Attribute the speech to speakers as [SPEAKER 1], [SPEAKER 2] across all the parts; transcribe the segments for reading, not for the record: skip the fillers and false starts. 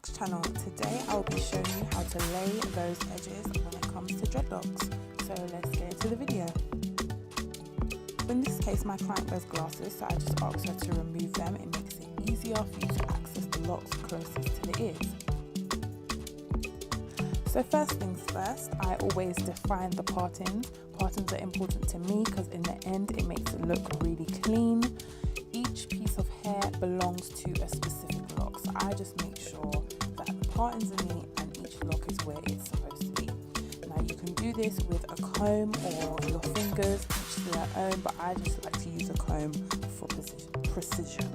[SPEAKER 1] Dreadlocks channel. Today I'll be showing you how to lay those edges when it comes to dreadlocks. So let's get into the video. In this case, my client wears glasses, so I just asked her to remove them. It makes it easier for you to access the locks closest to the ears. So first things first, I always define the partings. Partings are important to me because in the end it makes it look really clean. Each piece of hair belongs to a specific lock, so I just make sure that the partings are neat and each lock is where it's supposed to be. Now you can do this with a comb or your fingers, each to their own, but I just like to use a comb for precision.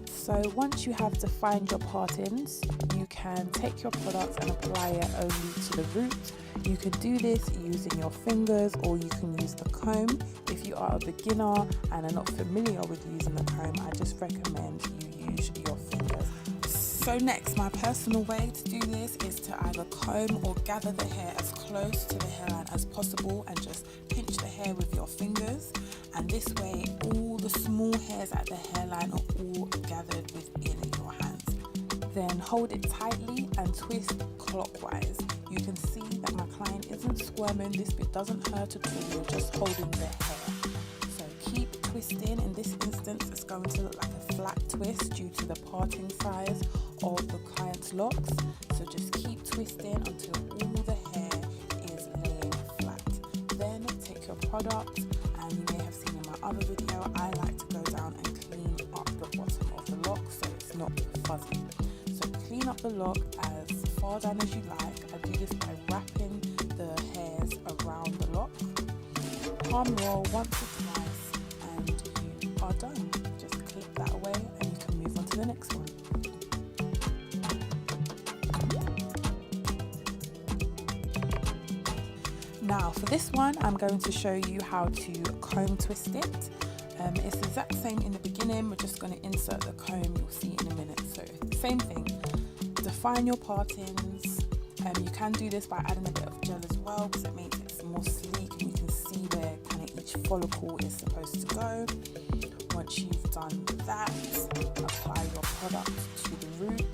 [SPEAKER 1] So once you have defined your partings, you can take your product and apply it only to the root. You can do this using your fingers or you can use the comb. If you are a beginner and are not familiar with using the comb, I just recommend you use your fingers. So next, my personal way to do this is to either comb or gather the hair as close to the hairline as possible and just pinch the hair with your fingers. And this way, all the small hairs at the hairline are all gathered within your hands. Then hold it tightly and twist clockwise. You can see that my client isn't squirming. This bit doesn't hurt at all. You're just holding the hair. So keep twisting. In this instance, it's going to look like a flat twist due to the parting size of the client's locks. So just keep twisting until all the hair is laying flat. Then take your product, and you may have seen in my other video, I like to go down and clean up the bottom of the lock so it's not fuzzy. So clean up the lock as far down as you like. I do this by wrapping the hairs around the lock. Palm roll once or twice and you are done. Just clip that away and you can move on to the next one. Now for this one, I'm going to show you how to comb twist it. It's the exact same in the beginning. We're just going to insert the comb. You'll see in a minute. So same thing. Define your partings. You can do this by adding a bit of gel as well because it makes it more sleek and you can see where kind of each follicle is supposed to go. Once you've done that, apply your product to the root.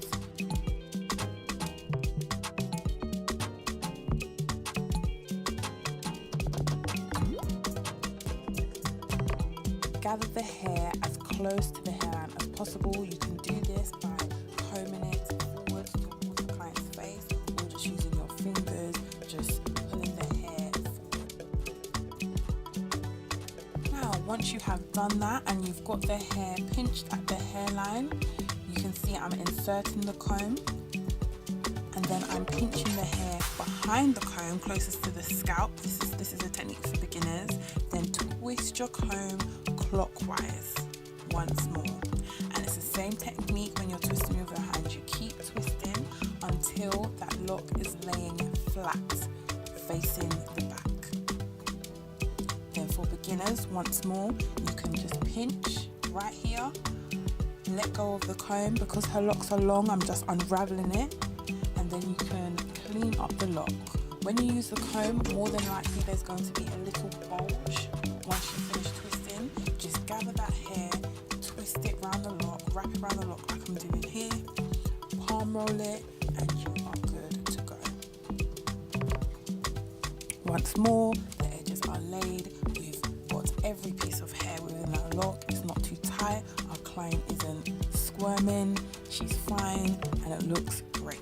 [SPEAKER 1] Gather the hair as close to the hairline as possible. You can do this by combing it forwards towards the client's face or just using your fingers, just pulling the hair forward. Now, once you have done that and you've got the hair pinched at the hairline, you can see I'm inserting the comb and then I'm pinching the hair behind the comb closest to the scalp. This is a technique for beginners. Then twist your comb clockwise once more, and it's the same technique when you're twisting with your hands. You keep twisting until that lock is laying flat facing the back. Then for beginners, once more, you can just pinch right here, let go of the comb. Because her locks are long, I'm just unraveling it, and then you can clean up the lock. When you use the comb, more than likely there's going to be a little bulge. Once you finish twisting, just gather that hair, twist it around the lock, wrap it around the lock like I'm doing here, palm roll it, and you are good to go. Once more, the edges are laid. We've got every piece of hair within that lock. It's not too tight. Our client isn't squirming. She's fine, and it looks great.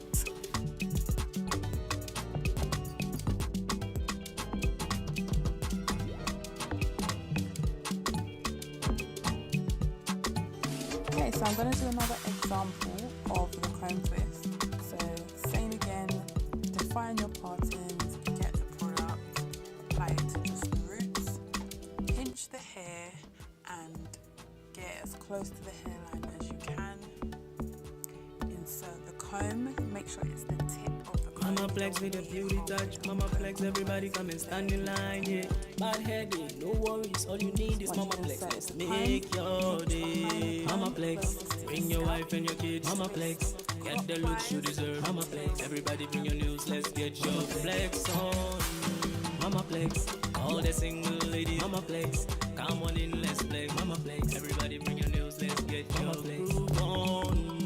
[SPEAKER 1] Okay, so I'm going to do another example of the comb twist. So same again, define your partings, get the product, apply it to just the roots, pinch the hair and get as close to the hairline as you can. Insert the comb, make sure it's the tip of the comb.
[SPEAKER 2] Mama flex with a beauty touch. Mama flex, everybody come and stand in line, yeah. Bad headache, no worries, all you need is Mama flex. Let's make your day. Mama flex, bring your wife and your kids. Mama flex, get the looks you deserve. Mama flex, everybody bring your news, let's get your flex on. Mama flex, all the single ladies. Mama flex, come on in, let's flex. Mama flex, everybody bring your news, let's get your groove on.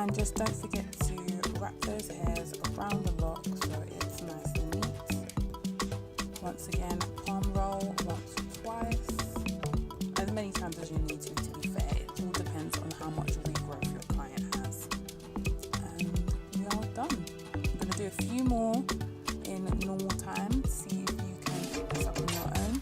[SPEAKER 1] And just don't forget to wrap those hairs around the lock so it's nice and neat. Once again, palm roll once or twice, as many times as you need to be fair. It all depends on how much regrowth your client has. And we are done. I'm going to do a few more in normal time, see if you can pick this up on your own.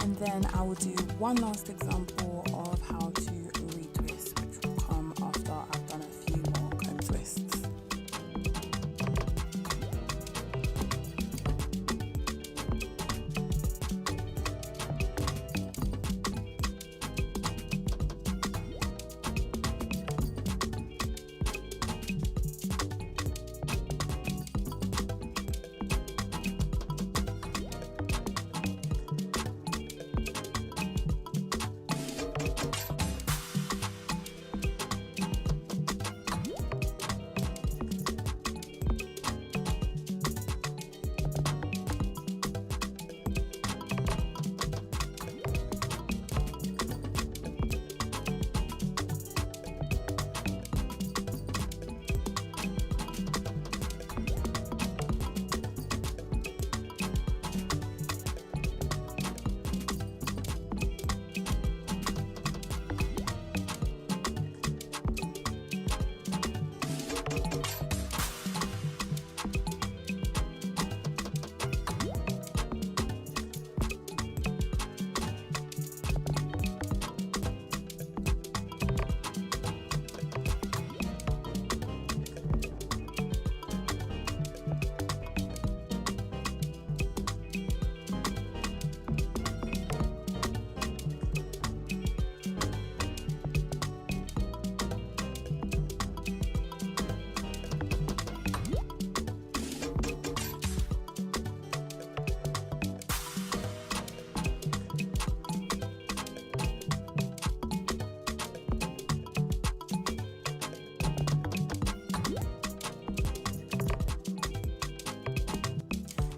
[SPEAKER 1] And then I will do one last example of how to retwist, which will come after I've done a few more comb twists.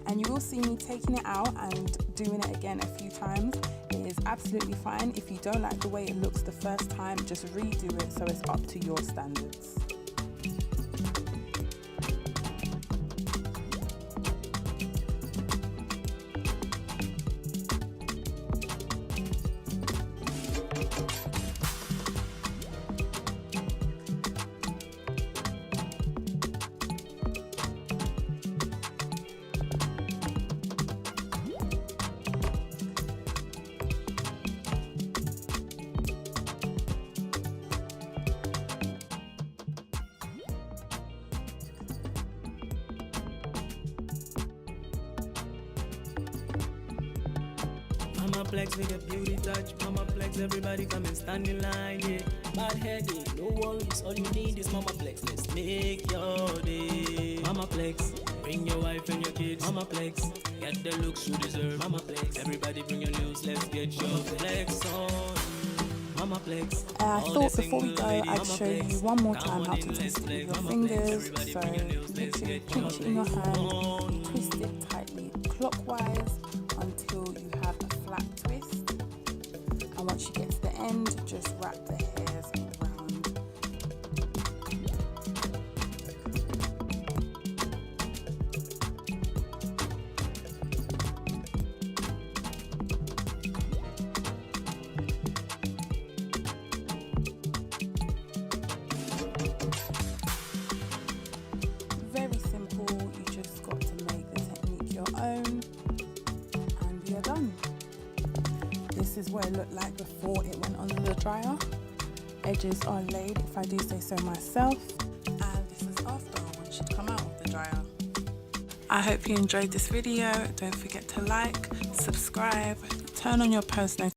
[SPEAKER 1] And you will see me taking it out and doing it again a few times. It is absolutely fine. If you don't like the way it looks the first time, just redo it so it's up to your standards.
[SPEAKER 2] Mama Plex with a beauty touch. Mama Plex, everybody come and stand in line, yeah. Bad headache, no worries, all you need is Mama Plex. Let's make your day. Mama Plex, bring your wife and your kids. Mama Plex, get the looks you deserve. Mama Plex, everybody bring your news, let's get your flex on. Mama Plex.
[SPEAKER 1] I thought before we go, I'd show you one more time how to twist it with your fingers. So literally pinch it in your hand, twist it tightly clockwise until you have a flat twist. And once you get to the end, just wrap the hairs around. Very simple, you just got to make the technique your own, and we are done. This is what it looked like before it went under the dryer. Edges are laid, if I do say so myself, and this is after, when she'd come out of the dryer. I hope you enjoyed this video. Don't forget to like, subscribe, turn on your post notifications.